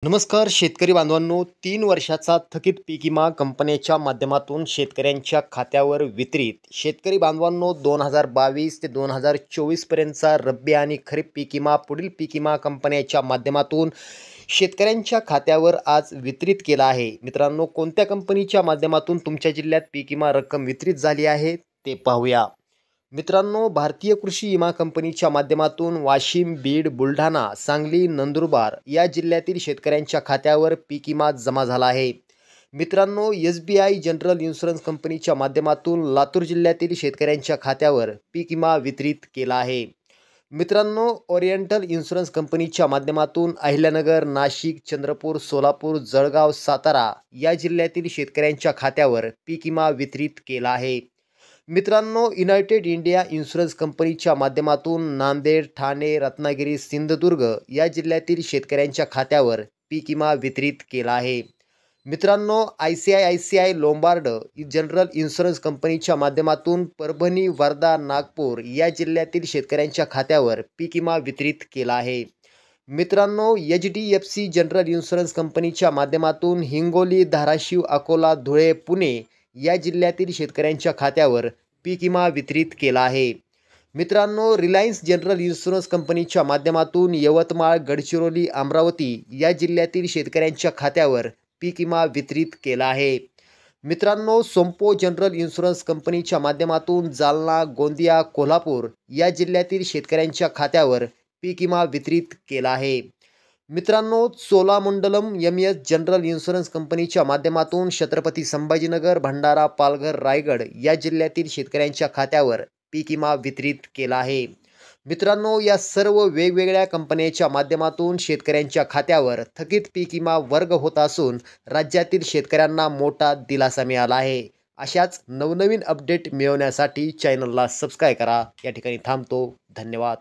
नमस्कार शेतकरी बांधवांनो, 3 वर्षाचा थकीत पीक विमा कंपन्यांच्या माध्यमातून शेतकऱ्यांच्या खात्यावर वितरित. शेतकरी बांधवांनो, 2022 ते 2024 पर्यंतचा रब्बी आणि खरीप पीक विमा पुढील पीक विमा कंपन्यांच्या माध्यमातून शेतकऱ्यांच्या खात्यावर आज वितरित केला आहे. मित्रांनो, कोणत्या कंपनीच्या माध्यमातून तुमच्या जिल्ह्यात पीक विमा रक्कम वितरित झाली आहे ते पाहूया. मित्रांनो, भारतीय कृषी विमा कंपनीच्या माध्यमातून वाशिम, बीड, बुलढाणा, सांगली, नंदुरबार या जिल्ह्यातील शेतकऱ्यांच्या खात्यावर पीक विमा जमा झाला आहे. मित्रांनो, SBI जनरल इन्शुरन्स कंपनीच्या माध्यमातून लातूर जिल्ह्यातील शेतकऱ्यांच्या खात्यावर पीक विमा वितरित केला आहे. मित्रांनो, ओरिएंटल इन्शुरन्स कंपनीच्या माध्यमातून अहिल्यानगर, नाशिक, चंद्रपूर, सोलापूर, जळगाव, सातारा या जिल्ह्यातील शेतकऱ्यांच्या खात्यावर पीक विमा वितरित केला आहे. मित्रांनो, युनायटेड इंडिया इन्शुरन्स कंपनीच्या माध्यमातून नांदेड, ठाणे, रत्नागिरी, सिंधुदुर्ग या जिल्ह्यातील शेतकऱ्यांच्या खात्यावर पीक विमा वितरित केला आहे. मित्रांनो, ICICI लोंबार्ड जनरल इन्शुरन्स कंपनीच्या माध्यमातून परभणी, वर्धा, नागपूर या जिल्ह्यातील शेतकऱ्यांच्या खात्यावर पीक विमा वितरित केला आहे. मित्रांनो, HDFC जनरल इन्शुरन्स कंपनीच्या माध्यमातून हिंगोली, धाराशिव, अकोला, धुळे, पुणे या जिल्ह्यातील शेतकऱ्यांच्या खात्यावर पीक विमा वितरित केला आहे. मित्रांनो, रिलायन्स जनरल इन्शुरन्स कंपनीच्या माध्यमातून यवतमाळ, गडचिरोली, अमरावती या जिल्ह्यातील शेतकऱ्यांच्या खात्यावर पीक विमा वितरित केला आहे. मित्रांनो, सोम्पो जनरल इन्शुरन्स कंपनीच्या माध्यमातून जालना, गोंदिया, कोल्हापूर या जिल्ह्यातील शेतकऱ्यांच्या खात्यावर पीक विमा वितरित केला आहे. मित्रांनो, चोलामंडलम MS जनरल इन्शुरन्स कंपनीच्या माध्यमातून छत्रपती संभाजीनगर, भंडारा, पालघर, रायगड या जिल्ह्यातील शेतकऱ्यांच्या खात्यावर पीक विमा वितरित केला आहे. मित्रांनो, या सर्व वेगवेगळ्या कंपन्यांच्या माध्यमातून शेतकऱ्यांच्या खात्यावर थकीत पीक विमा वर्ग होत असून राज्यातील शेतकऱ्यांना मोठा दिलासा मिळाला आहे. अशाच नवनवीन अपडेट मिळवण्यासाठी चॅनलला सबस्क्राईब करा. या ठिकाणी थांबतो. धन्यवाद.